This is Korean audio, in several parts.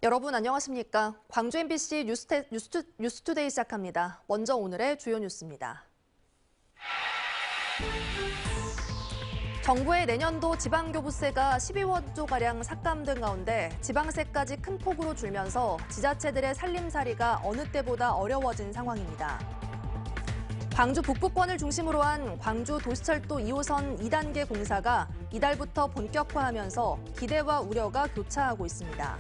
여러분 안녕하십니까? 광주 MBC 뉴스투데이 시작합니다. 먼저 오늘의 주요 뉴스입니다. 정부의 내년도 지방교부세가 12원조가량 삭감된 가운데 지방세까지 큰 폭으로 줄면서 지자체들의 살림살이가 어느 때보다 어려워진 상황입니다. 광주 북부권을 중심으로 한 광주 도시철도 2호선 2단계 공사가 이달부터 본격화하면서 기대와 우려가 교차하고 있습니다.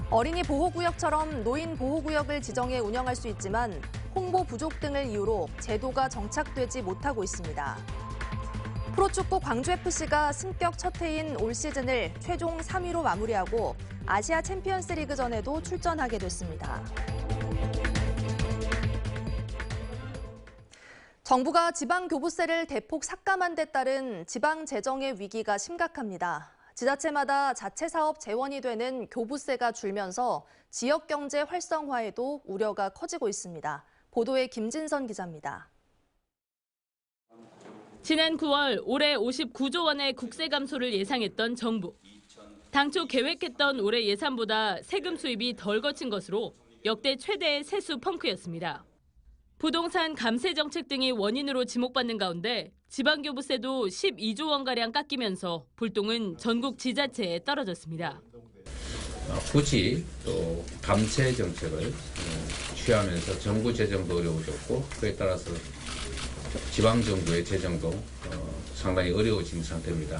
어린이 보호구역처럼 노인 보호구역을 지정해 운영할 수 있지만 홍보 부족 등을 이유로 제도가 정착되지 못하고 있습니다. 프로축구 광주FC가 승격 첫 해인 올 시즌을 최종 3위로 마무리하고 아시아 챔피언스 리그전에도 출전하게 됐습니다. 정부가 지방교부세를 대폭 삭감한 데 따른 지방 재정의 위기가 심각합니다. 지자체마다 자체 사업 재원이 되는 교부세가 줄면서 지역 경제 활성화에도 우려가 커지고 있습니다. 보도에 김진선 기자입니다. 지난 9월 올해 59조 원의 국세 감소를 예상했던 정부. 당초 계획했던 올해 예산보다 세금 수입이 덜 거친 것으로 역대 최대의 세수 펑크였습니다. 부동산 감세 정책 등이 원인으로 지목받는 가운데 지방교부세도 12조 원가량 깎이면서 불똥은 전국 지자체에 떨어졌습니다. 굳이 또 감세 정책을 취하면서 정부 재정도 어려워졌고 그에 따라서 지방정부의 재정도 상당히 어려워진 상태입니다.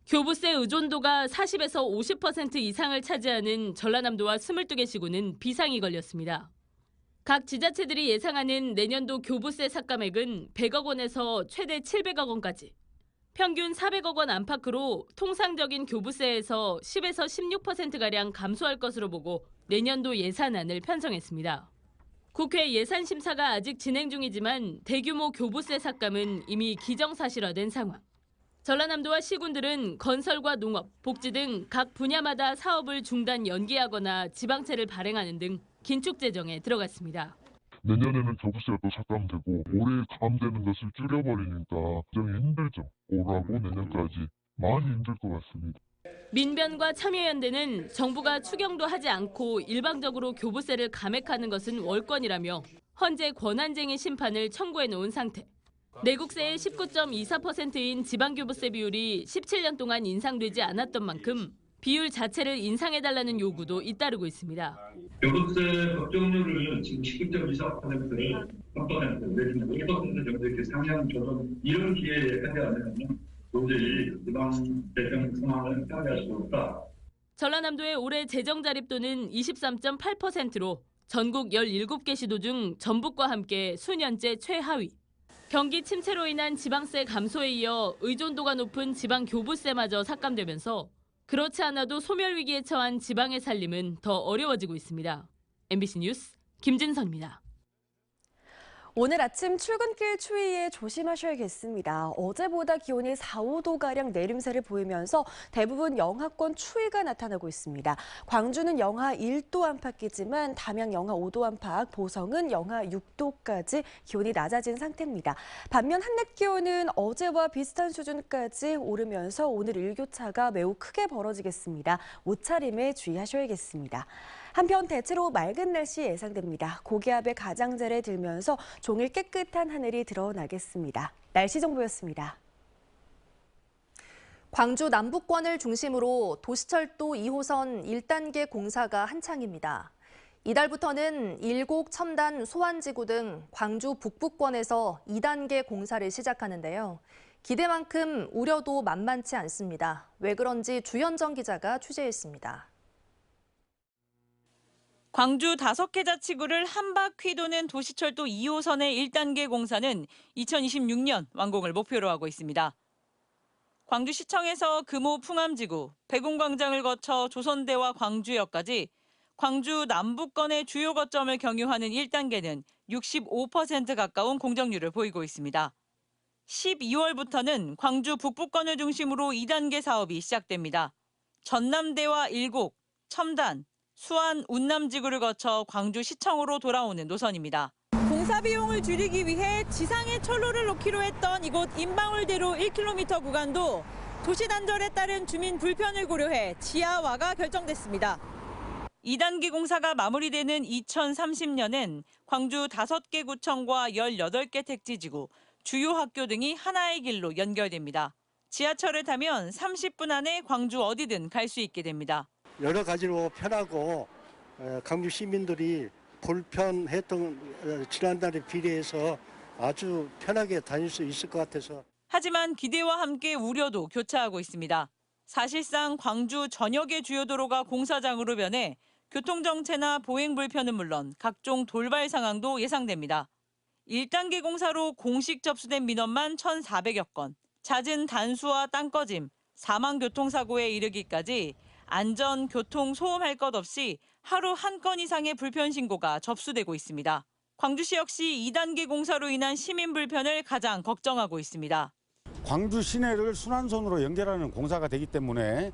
교부세 의존도가 40에서 50% 이상을 차지하는 전라남도와 22개 시군은 비상이 걸렸습니다. 각 지자체들이 예상하는 내년도 교부세 삭감액은 100억 원에서 최대 700억 원까지. 평균 400억 원 안팎으로 통상적인 교부세에서 10에서 16%가량 감소할 것으로 보고 내년도 예산안을 편성했습니다. 국회 예산심사가 아직 진행 중이지만 대규모 교부세 삭감은 이미 기정사실화된 상황. 전라남도와 시군들은 건설과 농업, 복지 등 각 분야마다 사업을 중단 연기하거나 지방채를 발행하는 등 긴축 재정에 들어갔습니다. 내년에는 교부세가 또 삭감되고 올해 감되는 것을 줄여버리니까 굉장히 힘들죠. 올하고 내년까지 많이 힘들 것 같습니다. 민변과 참여연대는 정부가 추경도 하지 않고 일방적으로 교부세를 감액하는 것은 월권이라며 헌재 권한쟁의 심판을 청구해놓은 상태. 내국세의 19.24%인 지방교부세 비율이 17년 동안 인상되지 않았던 만큼 비율 자체를 인상해달라는 요구도 잇따르고 있습니다. 교부세 법정률을 지금 19.24%를 3%, 내지는 5% 정도 이렇게 상향 조정 이런 기회에 하지 않으면 도저히 지방 재정 상황을 타개할 수 없다. 전라남도의 올해 재정 자립도는 23.8%로 전국 17개 시도 중 전북과 함께 수년째 최하위. 경기 침체로 인한 지방세 감소에 이어 의존도가 높은 지방 교부세마저 삭감되면서 그렇지 않아도 소멸 위기에 처한 지방의 살림은 더 어려워지고 있습니다. MBC 뉴스 김진선입니다. 오늘 아침 출근길 추위에 조심하셔야겠습니다. 어제보다 기온이 4, 5도가량 내림세를 보이면서 대부분 영하권 추위가 나타나고 있습니다. 광주는 영하 1도 안팎이지만 담양 영하 5도 안팎, 보성은 영하 6도까지 기온이 낮아진 상태입니다. 반면 한낮 기온은 어제와 비슷한 수준까지 오르면서 오늘 일교차가 매우 크게 벌어지겠습니다. 옷차림에 주의하셔야겠습니다. 한편 대체로 맑은 날씨 예상됩니다. 고기압의 가장자리에 들면서 종일 깨끗한 하늘이 드러나겠습니다. 날씨 정보였습니다. 광주 남부권을 중심으로 도시철도 2호선 1단계 공사가 한창입니다. 이달부터는 일곡, 첨단, 소환지구 등 광주 북부권에서 2단계 공사를 시작하는데요. 기대만큼 우려도 만만치 않습니다. 왜 그런지 주현정 기자가 취재했습니다. 광주 5개 자치구를 한 바퀴 도는 도시철도 2호선의 1단계 공사는 2026년 완공을 목표로 하고 있습니다. 광주시청에서 금호 풍암지구, 백운광장을 거쳐 조선대와 광주역까지 광주 남부권의 주요 거점을 경유하는 1단계는 65% 가까운 공정률을 보이고 있습니다. 12월부터는 광주 북부권을 중심으로 2단계 사업이 시작됩니다. 전남대와 일곡, 첨단, 수안, 운남지구를 거쳐 광주시청으로 돌아오는 노선입니다. 공사 비용을 줄이기 위해 지상에 철로를 놓기로 했던 이곳 인방울대로 1km 구간도 도시 단절에 따른 주민 불편을 고려해 지하화가 결정됐습니다. 2단계 공사가 마무리되는 2030년엔 광주 5개 구청과 18개 택지지구, 주요 학교 등이 하나의 길로 연결됩니다. 지하철을 타면 30분 안에 광주 어디든 갈 수 있게 됩니다. 여러 가지로 편하고 광주 시민들이 불편했던 지난달에 비례해서 아주 편하게 다닐 수 있을 것 같아서. 하지만 기대와 함께 우려도 교차하고 있습니다. 사실상 광주 전역의 주요 도로가 공사장으로 변해 교통정체나 보행 불편은 물론 각종 돌발 상황도 예상됩니다. 1단계 공사로 공식 접수된 민원만 1,400여 건, 잦은 단수와 땅꺼짐, 사망 교통사고에 이르기까지 안전, 교통, 소음할 것 없이 하루 1건 이상의 불편 신고가 접수되고 있습니다. 광주시 역시 2단계 공사로 인한 시민 불편을 가장 걱정하고 있습니다. 광주 시내를 순환선으로 연결하는 공사가 되기 때문에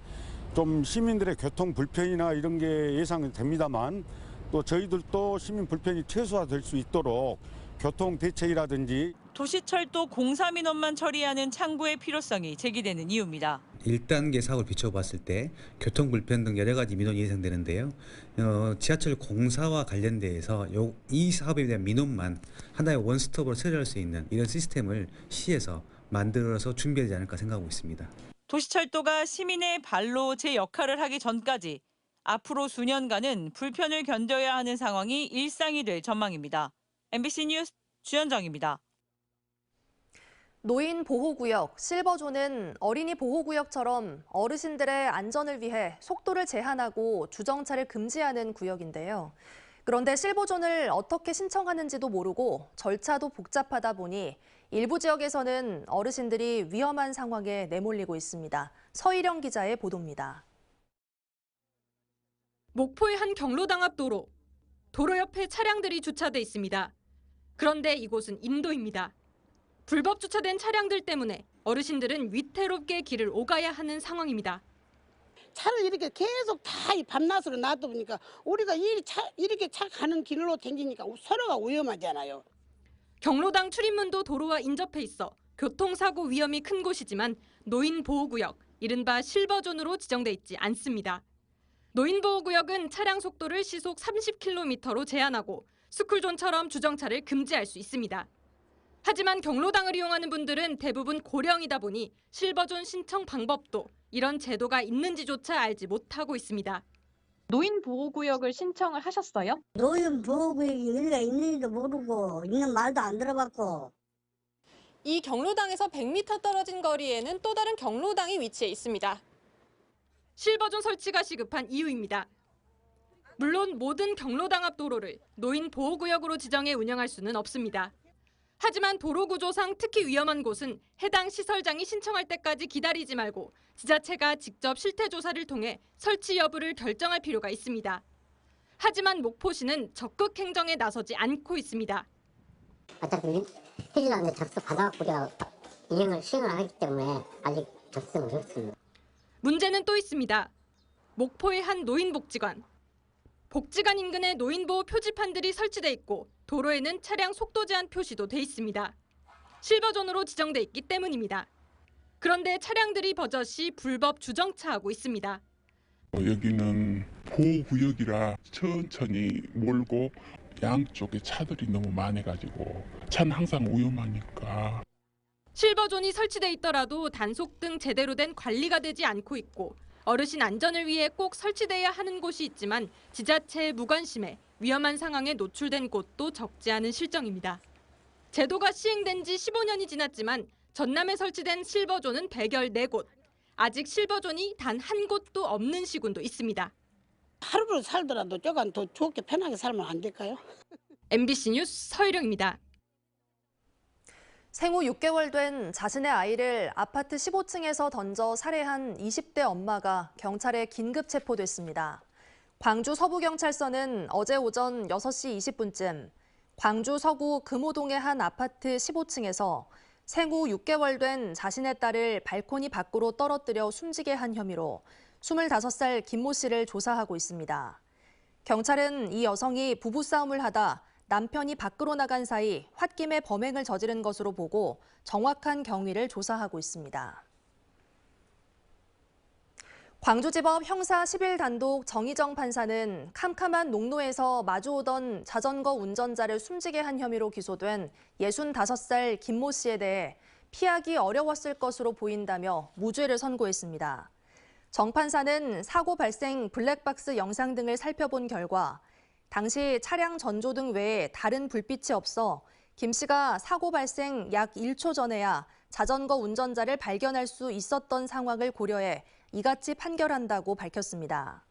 좀 시민들의 교통 불편이나 이런 게 예상됩니다만 또 저희들도 시민 불편이 최소화될 수 있도록 교통 대책이라든지 도시철도 공사 민원만 처리하는 창구의 필요성이 제기되는 이유입니다. 1단계 사고를 비춰봤을 때 교통 불편 등 여러 가지 민원이 예상되는데요. 지하철 공사와 관련돼서 이 사업에 대한 민원만 하나의 원스톱으로 처리할 수 있는 이런 시스템을 시에서 만들어서 준비하지 않을까 생각하고 있습니다. 도시철도가 시민의 발로 제 역할을 하기 전까지 앞으로 수년간은 불편을 견뎌야 하는 상황이 일상이 될 전망입니다. MBC 뉴스 주현정입니다. 노인 보호구역, 실버존은 어린이 보호구역처럼 어르신들의 안전을 위해 속도를 제한하고 주정차를 금지하는 구역인데요. 그런데 실버존을 어떻게 신청하는지도 모르고 절차도 복잡하다 보니 일부 지역에서는 어르신들이 위험한 상황에 내몰리고 있습니다. 서희령 기자의 보도입니다. 목포의 한 경로당 앞 도로. 도로 옆에 차량들이 주차돼 있습니다. 그런데 이곳은 인도입니다. 불법 주차된 차량들 때문에 어르신들은 위태롭게 길을 오가야 하는 상황입니다. 차를 이렇게 계속 다 밤낮으로 놔두니까 우리가 이렇게 차 가는 길로 다니니까 서로가 위험하잖아요. 경로당 출입문도 도로와 인접해 있어 교통사고 위험이 큰 곳이지만 노인보호구역, 이른바 실버존으로 지정돼 있지 않습니다. 노인보호구역은 차량 속도를 시속 30km로 제한하고 스쿨존처럼 주정차를 금지할 수 있습니다. 하지만 경로당을 이용하는 분들은 대부분 고령이다 보니 실버존 신청 방법도 이런 제도가 있는지조차 알지 못하고 있습니다. 노인보호구역을 신청을 하셨어요? 노인보호구역이 우리가 있는지도 모르고 있는 말도 안 들어봤고. 이 경로당에서 100m 떨어진 거리에는 또 다른 경로당이 위치해 있습니다. 실버존 설치가 시급한 이유입니다. 물론 모든 경로당 앞 도로를 노인보호구역으로 지정해 운영할 수는 없습니다. 하지만 도로 구조상 특히 위험한 곳은 해당 시설장이 신청할 때까지 기다리지 말고 지자체가 직접 실태조사를 통해 설치 여부를 결정할 필요가 있습니다. 하지만 목포시는 적극 행정에 나서지 않고 있습니다. 어차피 해지라는데 접수 받아갖고 우리가 시행을 하기 때문에 아직 접수는 어렵습니다. 문제는 또 있습니다. 목포의 한 노인복지관. 복지관 인근에 노인보호 표지판들이 설치돼 있고 도로에는 차량 속도 제한 표시도 돼 있습니다. 실버존으로 지정돼 있기 때문입니다. 그런데 차량들이 버젓이 불법 주정차하고 있습니다. 여기는 보호구역이라 천천히 몰고 양쪽에 차들이 너무 많아가지고 차는 항상 위험하니까. 실버존이 설치돼 있더라도 단속 등 제대로 된 관리가 되지 않고 있고 어르신 안전을 위해 꼭 설치돼야 하는 곳이 있지만 지자체의 무관심에 위험한 상황에 노출된 곳도 적지 않은 실정입니다. 제도가 시행된 지 15년이 지났지만 전남에 설치된 실버존은 114곳. 아직 실버존이 단 한 곳도 없는 시군도 있습니다. 하루를 살더라도 조금 더 좋게 편하게 살면 안 될까요? MBC 뉴스 서희령입니다. 생후 6개월 된 자신의 아이를 아파트 15층에서 던져 살해한 20대 엄마가 경찰에 긴급 체포됐습니다. 광주 서부경찰서는 어제 오전 6시 20분쯤 광주 서구 금호동의 한 아파트 15층에서 생후 6개월 된 자신의 딸을 발코니 밖으로 떨어뜨려 숨지게 한 혐의로 25살 김모 씨를 조사하고 있습니다. 경찰은 이 여성이 부부싸움을 하다 남편이 밖으로 나간 사이 홧김에 범행을 저지른 것으로 보고 정확한 경위를 조사하고 있습니다. 광주지법 형사 11단독 정희정 판사는 캄캄한 농로에서 마주오던 자전거 운전자를 숨지게 한 혐의로 기소된 65살 김모 씨에 대해 피하기 어려웠을 것으로 보인다며 무죄를 선고했습니다. 정 판사는 사고 발생 블랙박스 영상 등을 살펴본 결과 당시 차량 전조등 외에 다른 불빛이 없어 김 씨가 사고 발생 약 1초 전에야 자전거 운전자를 발견할 수 있었던 상황을 고려해 이같이 판결한다고 밝혔습니다.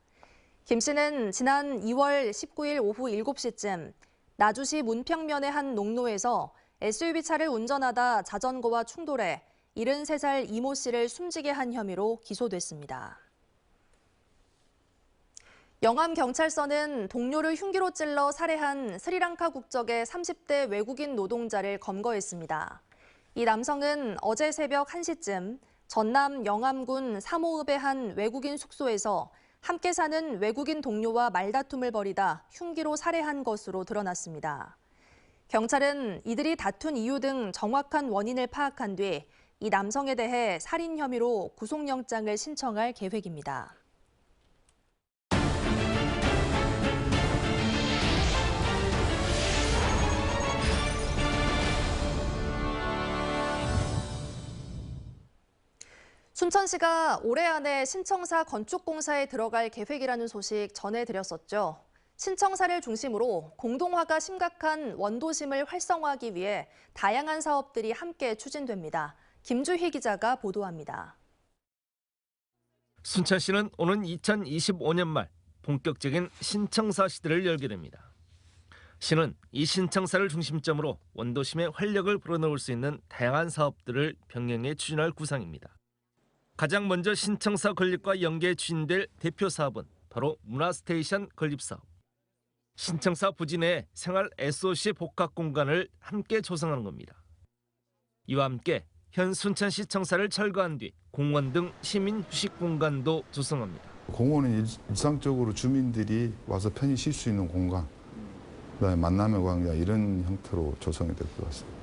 김 씨는 지난 2월 19일 오후 7시쯤 나주시 문평면의 한 농로에서 SUV 차를 운전하다 자전거와 충돌해 73살 이모 씨를 숨지게 한 혐의로 기소됐습니다. 영암경찰서는 동료를 흉기로 찔러 살해한 스리랑카 국적의 30대 외국인 노동자를 검거했습니다. 이 남성은 어제 새벽 1시쯤 전남 영암군 삼호읍의 한 외국인 숙소에서 함께 사는 외국인 동료와 말다툼을 벌이다 흉기로 살해한 것으로 드러났습니다. 경찰은 이들이 다툰 이유 등 정확한 원인을 파악한 뒤 이 남성에 대해 살인 혐의로 구속영장을 신청할 계획입니다. 순천시가 올해 안에 신청사 건축공사에 들어갈 계획이라는 소식 전해드렸었죠. 신청사를 중심으로 공동화가 심각한 원도심을 활성화하기 위해 다양한 사업들이 함께 추진됩니다. 김주희 기자가 보도합니다. 순천시는 오는 2025년 말 본격적인 신청사 시대를 열게 됩니다. 시는 이 신청사를 중심점으로 원도심의 활력을 불어넣을 수 있는 다양한 사업들을 병행해 추진할 구상입니다. 가장 먼저 신청사 건립과 연계해 추진될 대표 사업은 바로 문화스테이션 건립 사업. 신청사 부지 내에 생활 SOC 복합 공간을 함께 조성하는 겁니다. 이와 함께 현 순천시 청사를 철거한 뒤 공원 등 시민 휴식 공간도 조성합니다. 공원은 일상적으로 주민들이 와서 편히 쉴 수 있는 공간, 그다음에 만남의 광야 이런 형태로 조성이 될 것 같습니다.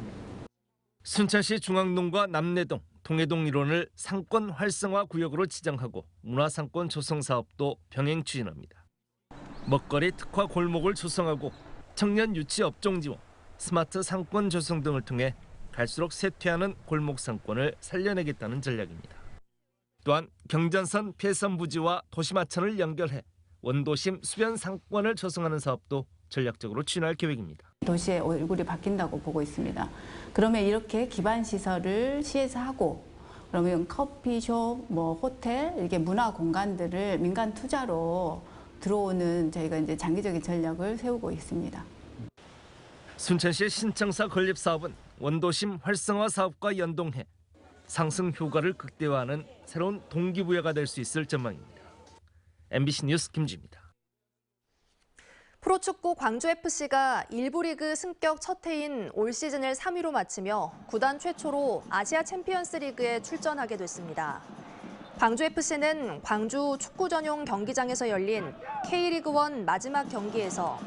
순천시 중앙동과 남내동, 동해동 일원을 상권 활성화 구역으로 지정하고 문화상권 조성 사업도 병행 추진합니다. 먹거리 특화 골목을 조성하고 청년 유치 업종 지원, 스마트 상권 조성 등을 통해 갈수록 쇠퇴하는 골목 상권을 살려내겠다는 전략입니다. 또한 경전선 폐선 부지와 도심하천을 연결해 원도심 수변 상권을 조성하는 사업도 전략적으로 추진할 계획입니다. 도시의 얼굴이 바뀐다고 보고 있습니다. 그러면 이렇게 기반 시설을 시에서 하고 그러면 커피숍, 호텔 이렇게 문화 공간들을 민간 투자로 들어오는 저희가 이제 장기적인 전략을 세우고 있습니다. 순천시 신청사 건립 사업은 원도심 활성화 사업과 연동해 상승 효과를 극대화하는 새로운 동기부여가 될 수 있을 전망입니다. MBC 뉴스 김주입니다. 프로축구 광주FC가 1부 리그 승격 첫 해인 올 시즌을 3위로 마치며 구단 최초로 아시아 챔피언스 리그에 출전하게 됐습니다. 광주FC는 광주 축구 전용 경기장에서 열린 K리그1 마지막 경기에서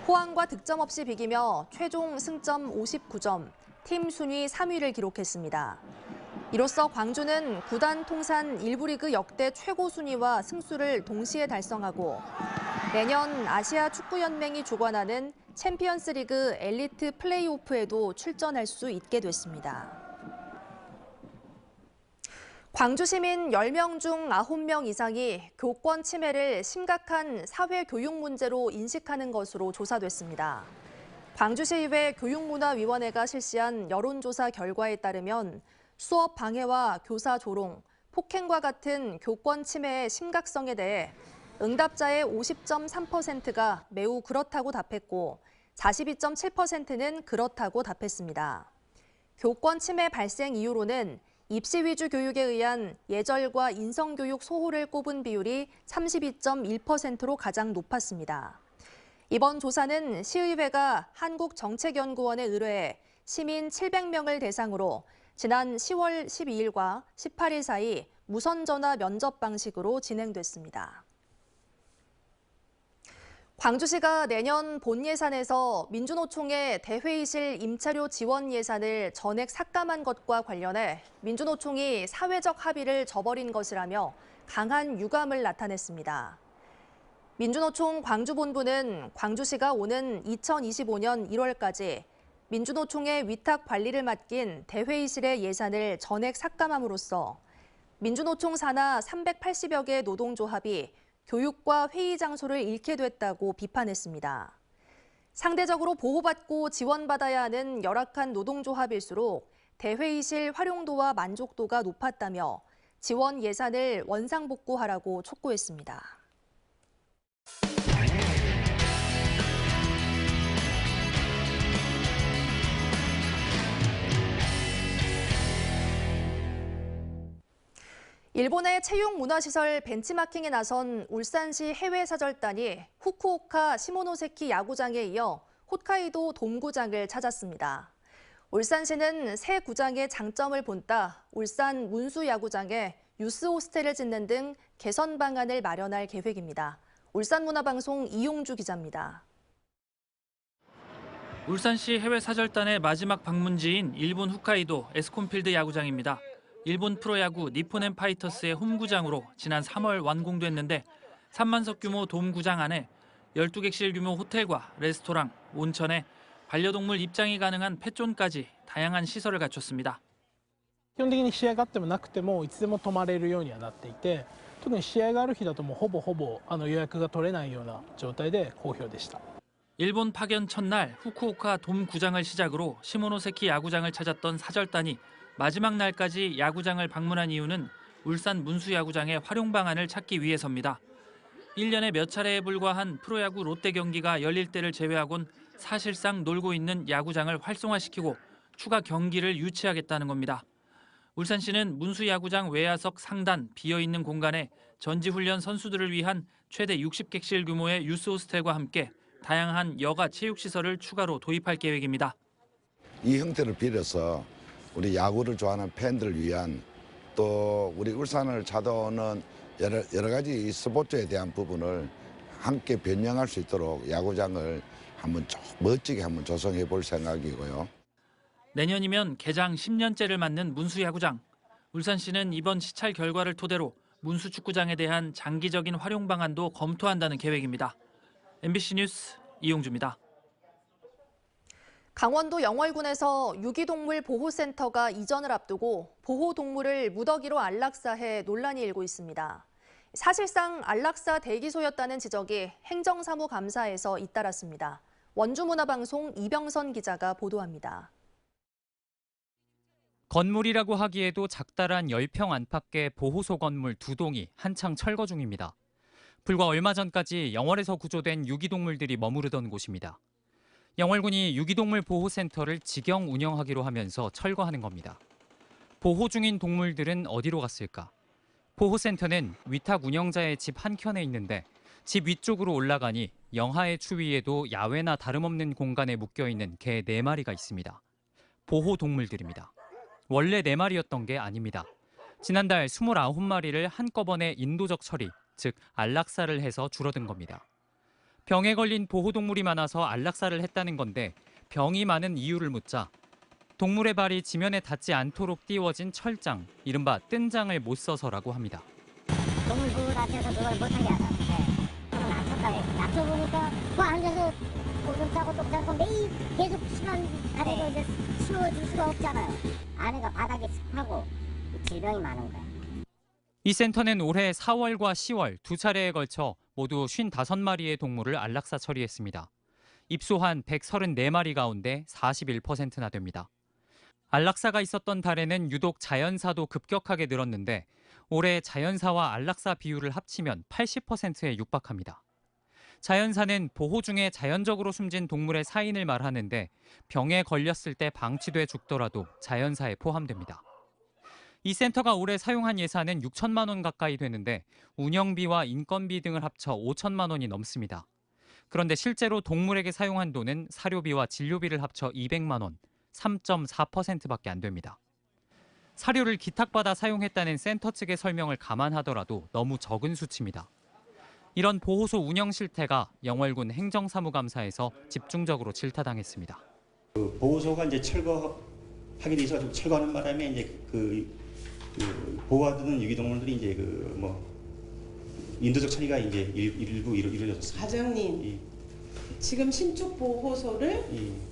포항과 득점 없이 비기며 최종 승점 59점, 팀 순위 3위를 기록했습니다. 이로써 광주는 구단 통산 1부 리그 역대 최고 순위와 승수를 동시에 달성하고 내년 아시아 축구연맹이 주관하는 챔피언스 리그 엘리트 플레이오프에도 출전할 수 있게 됐습니다. 광주 시민 10명 중 9명 이상이 교권 침해를 심각한 사회교육 문제로 인식하는 것으로 조사됐습니다. 광주시의회 교육문화위원회가 실시한 여론조사 결과에 따르면 수업 방해와 교사 조롱, 폭행과 같은 교권 침해의 심각성에 대해 응답자의 50.3%가 매우 그렇다고 답했고 42.7%는 그렇다고 답했습니다. 교권 침해 발생 이유로는 입시 위주 교육에 의한 예절과 인성교육 소홀을 꼽은 비율이 32.1%로 가장 높았습니다. 이번 조사는 시의회가 한국정책연구원에 의뢰해 시민 700명을 대상으로 지난 10월 12일과 18일 사이 무선전화 면접 방식으로 진행됐습니다. 광주시가 내년 본 예산에서 민주노총의 대회의실 임차료 지원 예산을 전액 삭감한 것과 관련해 민주노총이 사회적 합의를 저버린 것이라며 강한 유감을 나타냈습니다. 민주노총 광주본부는 광주시가 오는 2025년 1월까지 민주노총의 위탁 관리를 맡긴 대회의실의 예산을 전액 삭감함으로써 민주노총 산하 380여 개 노동조합이 교육과 회의 장소를 잃게 됐다고 비판했습니다. 상대적으로 보호받고 지원받아야 하는 열악한 노동조합일수록 대회의실 활용도와 만족도가 높았다며 지원 예산을 원상복구하라고 촉구했습니다. 일본의 체육문화시설 벤치마킹에 나선 울산시 해외사절단이 후쿠오카 시모노세키 야구장에 이어 홋카이도 돔구장을 찾았습니다. 울산시는 새 구장의 장점을 본따 울산 문수야구장에 유스호스텔을 짓는 등 개선 방안을 마련할 계획입니다. 울산문화방송 이용주 기자입니다. 울산시 해외사절단의 마지막 방문지인 일본 홋카이도 에스콘필드 야구장입니다. 일본 프로야구 니폰앤 파이터스의 홈구장으로 지난 3월 완공됐는데 3만석 규모 돔구장 안에 12객실 규모 호텔과 레스토랑, 온천에 반려동물 입장이 가능한 펫존까지 다양한 시설을 갖췄습니다. 基本的に試合があってもなくてもいつでも泊まれるようにはなっていて、特に試合がある日だともうほぼ予約が取れないような状態で好評でした。 일본 파견 첫날 후쿠오카 돔구장을 시작으로 시모노세키 야구장을 찾았던 사절단이 마지막 날까지 야구장을 방문한 이유는 울산 문수야구장의 활용 방안을 찾기 위해서입니다. 1년에 몇 차례에 불과한 프로야구 롯데 경기가 열릴 때를 제외하곤 사실상 놀고 있는 야구장을 활성화시키고 추가 경기를 유치하겠다는 겁니다. 울산시는 문수야구장 외야석 상단 비어있는 공간에 전지훈련 선수들을 위한 최대 60객실 규모의 유스호스텔과 함께 다양한 여가 체육시설을 추가로 도입할 계획입니다. 이 형태를 빌어서 우리 야구를 좋아하는 팬들을 위한 또 우리 울산을 찾아오는 여러 가지 스포츠에 대한 부분을 함께 변형할 수 있도록 야구장을 한번 멋지게 한번 조성해 볼 생각이고요. 내년이면 개장 10년째를 맞는 문수야구장. 울산시는 이번 시찰 결과를 토대로 문수축구장에 대한 장기적인 활용 방안도 검토한다는 계획입니다. MBC 뉴스 이용주입니다. 강원도 영월군에서 유기동물 보호센터가 이전을 앞두고 보호동물을 무더기로 안락사해 논란이 일고 있습니다. 사실상 안락사 대기소였다는 지적이 행정사무감사에서 잇따랐습니다. 원주문화방송 이병선 기자가 보도합니다. 건물이라고 하기에도 작달한 10평 안팎의 보호소 건물 2동이 한창 철거 중입니다. 불과 얼마 전까지 영월에서 구조된 유기동물들이 머무르던 곳입니다. 영월군이 유기동물 보호센터를 직영 운영하기로 하면서 철거하는 겁니다. 보호 중인 동물들은 어디로 갔을까? 보호센터는 위탁 운영자의 집 한켠에 있는데 집 위쪽으로 올라가니 영하의 추위에도 야외나 다름없는 공간에 묶여있는 개 4마리가 있습니다. 보호 동물들입니다. 원래 4마리였던 게 아닙니다. 지난달 29마리를 한꺼번에 인도적 처리, 즉 안락사를 해서 줄어든 겁니다. 병에 걸린 보호동물이 많아서 안락사를 했다는 건데 병이 많은 이유를 묻자 동물의 발이 지면에 닿지 않도록 띄워진 철장, 이른바 뜬장을 못 써서라고 합니다. 동물보호단체에서 그걸 못하게 하다. 낮췄다고. 낮춰보니까 그 앉아서 오줌 싸고 똥 싸고 매일 계속 시간 가지고 이제 치워줄 수가 없잖아요. 안에가 바닥이 습하고 질병이 많은 거야. 이 센터는 올해 4월과 10월 2차례에 걸쳐 모두 55마리의 동물을 안락사 처리했습니다. 입소한 134마리 가운데 41%나 됩니다. 안락사가 있었던 달에는 유독 자연사도 급격하게 늘었는데 올해 자연사와 안락사 비율을 합치면 80%에 육박합니다. 자연사는 보호 중에 자연적으로 숨진 동물의 사인을 말하는데 병에 걸렸을 때 방치돼 죽더라도 자연사에 포함됩니다. 이 센터가 올해 사용한 예산은 6천만 원 가까이 되는데 운영비와 인건비 등을 합쳐 5천만 원이 넘습니다. 그런데 실제로 동물에게 사용한 돈은 사료비와 진료비를 합쳐 200만 원, 3.4%밖에 안 됩니다. 사료를 기탁받아 사용했다는 센터 측의 설명을 감안하더라도 너무 적은 수치입니다. 이런 보호소 운영 실태가 영월군 행정사무감사에서 집중적으로 질타당했습니다. 보호소가 이제 철거하게 돼서 철거하는 바람에 이제 보호하던 유기동물들이 이제 인도적 처리가 이제 일부 이루어졌습니다. 과장님, 지금 신축 보호소를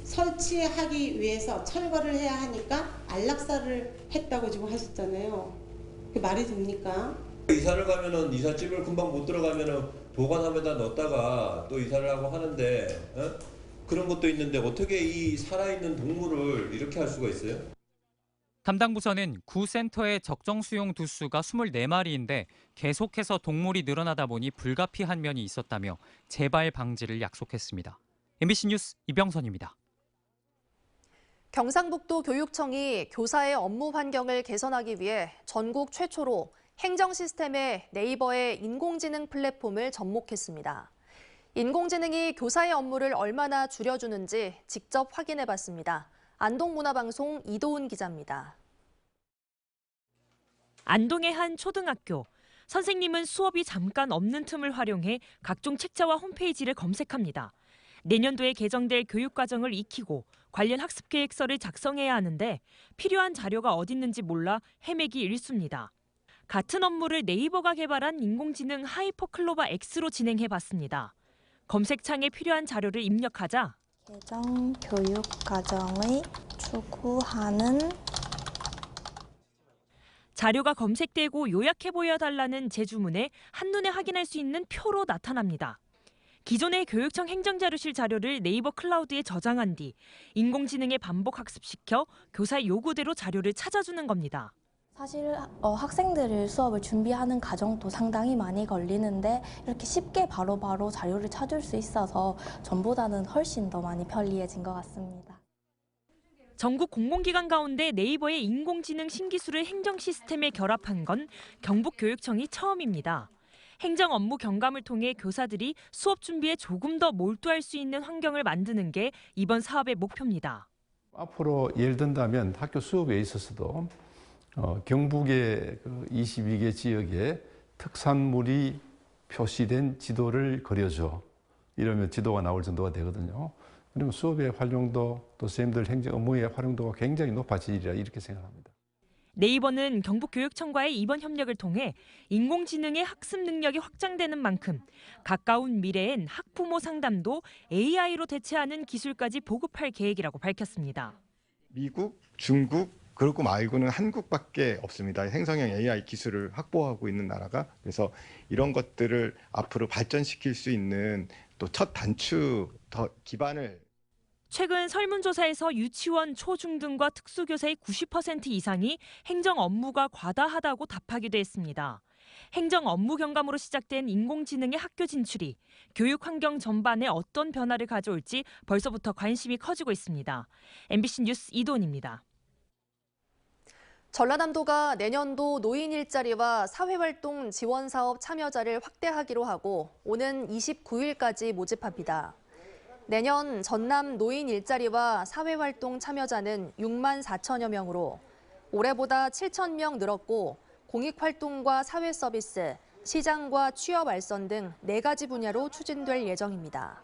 설치하기 위해서 철거를 해야 하니까 안락사를 했다고 지금 하셨잖아요. 그게 말이 됩니까? 이사를 가면은 이삿짐을 금방 못 들어가면은 보관함에다 넣었다가 또 이사를 하고 하는데 그런 것도 있는데 어떻게 이 살아있는 동물을 이렇게 할 수가 있어요? 담당 부서는 구 센터의 적정 수용 두수가 24마리인데 계속해서 동물이 늘어나다 보니 불가피한 면이 있었다며 재발 방지를 약속했습니다. MBC 뉴스 이병선입니다. 경상북도 교육청이 교사의 업무 환경을 개선하기 위해 전국 최초로 행정 시스템에 네이버의 인공지능 플랫폼을 접목했습니다. 인공지능이 교사의 업무를 얼마나 줄여주는지 직접 확인해봤습니다. 안동문화방송 이도훈 기자입니다. 안동의 한 초등학교. 선생님은 수업이 잠깐 없는 틈을 활용해 각종 책자와 홈페이지를 검색합니다. 내년도에 개정될 교육과정을 익히고 관련 학습계획서를 작성해야 하는데 필요한 자료가 어딨는지 몰라 헤매기 일쑤입니다. 같은 업무를 네이버가 개발한 인공지능 하이퍼클로바 X로 진행해봤습니다. 검색창에 필요한 자료를 입력하자 개정 교육과정의 추구하는 자료가 검색되고 요약해 보여달라는 제주문에 한눈에 확인할 수 있는 표로 나타납니다. 기존의 교육청 행정자료실 자료를 네이버 클라우드에 저장한 뒤 인공지능에 반복 학습시켜 교사의 요구대로 자료를 찾아주는 겁니다. 사실 학생들을 수업을 준비하는 과정도 상당히 많이 걸리는데 이렇게 쉽게 바로바로 자료를 찾을 수 있어서 전보다는 훨씬 더 많이 편리해진 것 같습니다. 전국 공공기관 가운데 네이버의 인공지능 신기술을 행정 시스템에 결합한 건 경북교육청이 처음입니다. 행정 업무 경감을 통해 교사들이 수업 준비에 조금 더 몰두할 수 있는 환경을 만드는 게 이번 사업의 목표입니다. 앞으로 예를 든다면 학교 수업에 있어서도 경북의 22개 지역에 특산물이 표시된 지도를 그려줘. 이러면 지도가 나올 정도가 되거든요. 그러면 수업의 활용도 또 선생님들 행정 업무의 활용도가 굉장히 높아지리라 이렇게 생각합니다. 네이버는 경북교육청과의 이번 협력을 통해 인공지능의 학습 능력이 확장되는 만큼 가까운 미래엔 학부모 상담도 AI로 대체하는 기술까지 보급할 계획이라고 밝혔습니다. 미국, 중국, 그리고 말고는 한국밖에 없습니다. 행성형 AI 기술을 확보하고 있는 나라가. 그래서 이런 것들을 앞으로 발전시킬 수 있는 또 첫 단추 더 기반을. 최근 설문조사에서 유치원, 초중등과 특수교사의 90% 이상이 행정 업무가 과다하다고 답하기도 했습니다. 행정 업무 경감으로 시작된 인공지능의 학교 진출이 교육 환경 전반에 어떤 변화를 가져올지 벌써부터 관심이 커지고 있습니다. MBC 뉴스 이도훈입니다. 전라남도가 내년도 노인 일자리와 사회활동 지원 사업 참여자를 확대하기로 하고 오는 29일까지 모집합니다. 내년 전남 노인 일자리와 사회활동 참여자는 6만 4천여 명으로 올해보다 7천 명 늘었고 공익활동과 사회서비스, 시장과 취업 알선 등 4가지 분야로 추진될 예정입니다.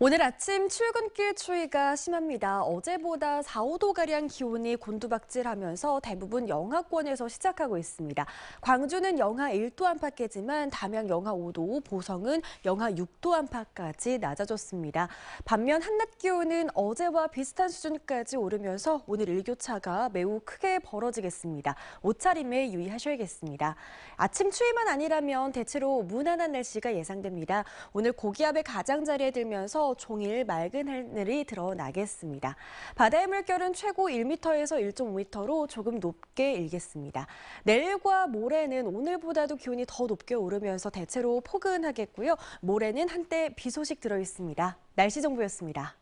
오늘 아침 출근길 추위가 심합니다. 어제보다 4, 5도가량 기온이 곤두박질하면서 대부분 영하권에서 시작하고 있습니다. 광주는 영하 1도 안팎이지만 담양 영하 5도, 보성은 영하 6도 안팎까지 낮아졌습니다. 반면 한낮 기온은 어제와 비슷한 수준까지 오르면서 오늘 일교차가 매우 크게 벌어지겠습니다. 옷차림에 유의하셔야겠습니다. 아침 추위만 아니라면 대체로 무난한 날씨가 예상됩니다. 오늘 고기압의 가장자리에 들면서 종일 맑은 하늘이 드러나겠습니다. 바다의 물결은 최고 1m에서 1.5m로 조금 높게 일겠습니다. 내일과 모레는 오늘보다도 기온이 더 높게 오르면서 대체로 포근하겠고요. 모레는 한때 비 소식 들어있습니다. 날씨 정보였습니다.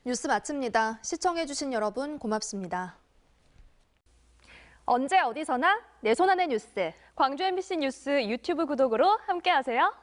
뉴스 마칩니다. 시청해주신 여러분 고맙습니다. 언제 어디서나 내 손 안의 뉴스. 광주 MBC 뉴스 유튜브 구독으로 함께하세요.